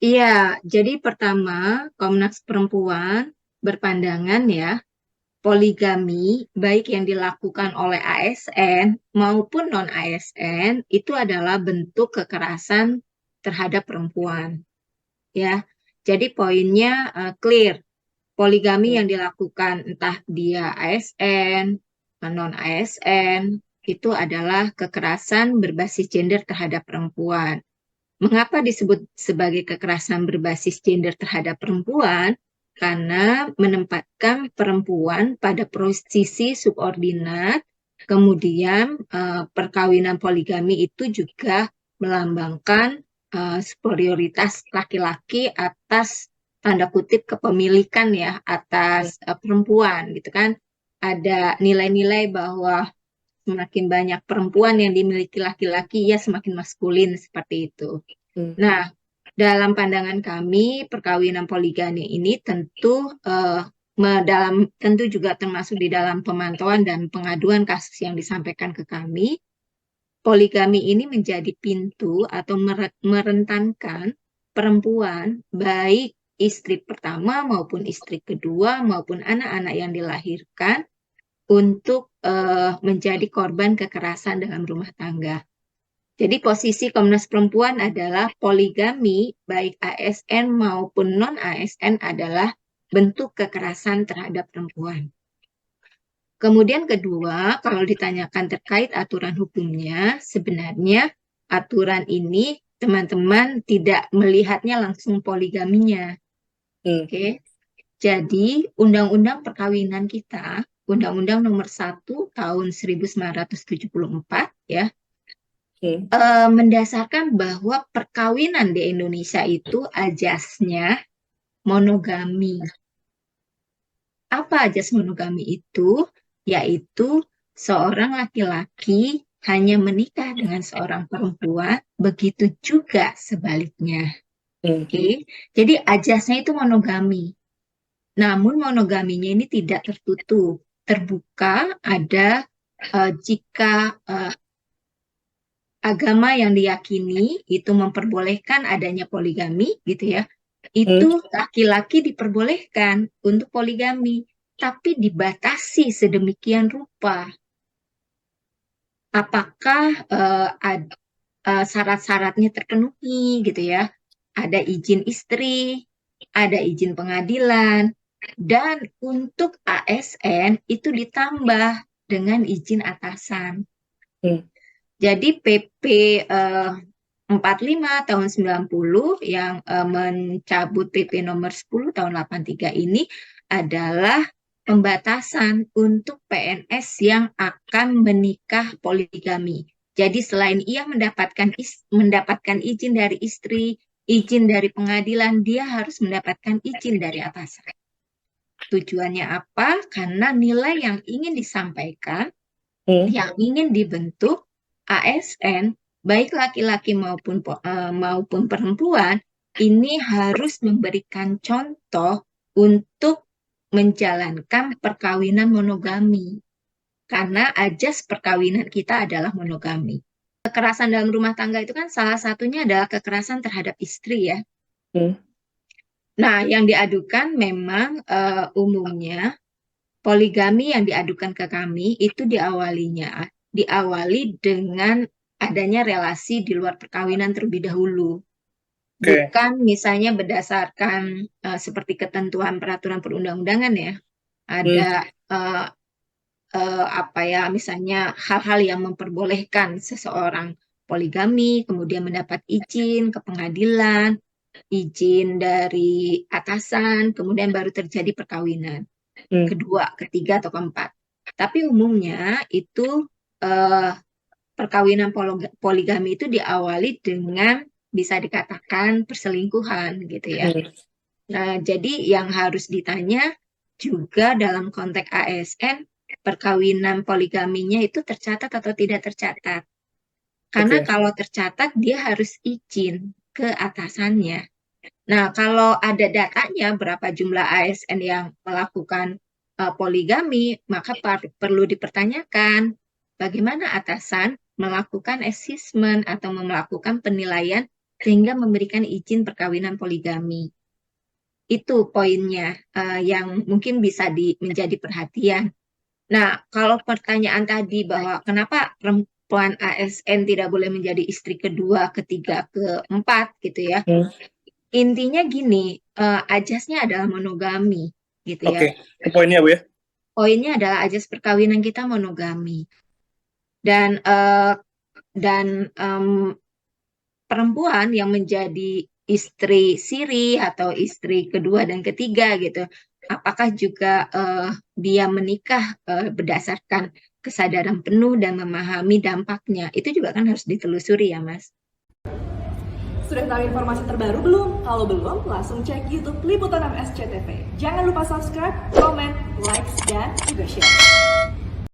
Iya, jadi pertama Komnas Perempuan berpandangan ya, poligami baik yang dilakukan oleh ASN maupun non-ASN itu adalah bentuk kekerasan terhadap perempuan ya. Jadi poinnya clear. Poligami Hmm. yang dilakukan entah dia ASN, non-ASN, itu adalah kekerasan berbasis gender terhadap perempuan. Mengapa disebut sebagai kekerasan berbasis gender terhadap perempuan? Karena menempatkan perempuan pada posisi subordinat, kemudian perkawinan poligami itu juga melambangkan superioritas laki-laki atas tanda kutip kepemilikan ya atas perempuan gitu kan. Ada nilai-nilai bahwa semakin banyak perempuan yang dimiliki laki-laki, ya semakin maskulin seperti itu. Hmm. Nah, dalam pandangan kami, perkawinan poligami ini tentu juga termasuk di dalam pemantauan dan pengaduan kasus yang disampaikan ke kami. Poligami ini menjadi pintu atau merentankan perempuan, baik istri pertama maupun istri kedua maupun anak-anak yang dilahirkan untuk menjadi korban kekerasan dalam rumah tangga. Jadi posisi Komnas Perempuan adalah poligami baik ASN maupun non-ASN adalah bentuk kekerasan terhadap perempuan. Kemudian kedua, kalau ditanyakan terkait aturan hukumnya, sebenarnya aturan ini teman-teman tidak melihatnya langsung poligaminya. Hmm. Oke. Jadi Undang-Undang Perkawinan kita, Undang-Undang Nomor 1 Tahun 1974 ya, Hmm. mendasarkan bahwa perkawinan di Indonesia itu ajasnya monogami. Apa ajas monogami itu? Yaitu seorang laki-laki hanya menikah dengan seorang perempuan, begitu juga sebaliknya. Hmm. Oke, jadi ajasnya itu monogami. Namun monogaminya ini tidak tertutup, terbuka, ada jika agama yang diyakini itu memperbolehkan adanya poligami gitu ya, Hmm. itu laki-laki diperbolehkan untuk poligami, tapi dibatasi sedemikian rupa. Apakah syarat-syaratnya terpenuhi gitu ya? Ada izin istri, ada izin pengadilan, dan untuk ASN itu ditambah dengan izin atasan. Hmm. Jadi PP eh, 45 tahun 90 yang mencabut PP nomor 10 tahun 83 ini adalah pembatasan untuk PNS yang akan menikah poligami. Jadi selain ia mendapatkan izin dari istri, izin dari pengadilan, dia harus mendapatkan izin dari atasan. Tujuannya apa? Karena nilai yang ingin disampaikan, Hmm. yang ingin dibentuk ASN, baik laki-laki maupun perempuan, ini harus memberikan contoh untuk menjalankan perkawinan monogami. Karena ajas perkawinan kita adalah monogami. Kekerasan dalam rumah tangga itu kan salah satunya adalah kekerasan terhadap istri ya. Hmm. Nah, yang diadukan memang umumnya poligami yang diadukan ke kami itu diawali dengan adanya relasi di luar perkawinan terlebih dahulu. Oke. Bukan misalnya berdasarkan seperti ketentuan peraturan perundang-undangan ya. Hmm. Ada eh, apa ya misalnya hal-hal yang memperbolehkan seseorang poligami, kemudian mendapat izin ke pengadilan, izin dari atasan, kemudian baru terjadi perkawinan Hmm. kedua, ketiga, atau keempat. Tapi umumnya itu eh, perkawinan poligami itu diawali dengan bisa dikatakan perselingkuhan gitu ya. Hmm. Nah, jadi yang harus ditanya juga dalam konteks ASN, perkawinan poligaminya itu tercatat atau tidak tercatat. Karena Oke. kalau tercatat, dia harus izin ke atasannya. Nah, kalau ada datanya berapa jumlah ASN yang melakukan poligami, maka perlu dipertanyakan bagaimana atasan melakukan assessment atau melakukan penilaian sehingga memberikan izin perkawinan poligami. Itu poinnya yang mungkin bisa menjadi perhatian. Nah, kalau pertanyaan tadi bahwa kenapa perempuan ASN tidak boleh menjadi istri kedua, ketiga, keempat gitu ya. Intinya gini, ajasnya adalah monogami gitu ya. Oke, poinnya Bu ya. Poinnya adalah ajas perkawinan kita monogami. Dan perempuan yang menjadi istri siri atau istri kedua dan ketiga gitu, apakah juga dia menikah berdasarkan kesadaran penuh dan memahami dampaknya, itu juga kan harus ditelusuri ya Mas. Sudah tahu informasi terbaru belum? Kalau belum, langsung cek YouTube Liputan 6 SCTV. Jangan lupa subscribe, komen, like, dan juga share.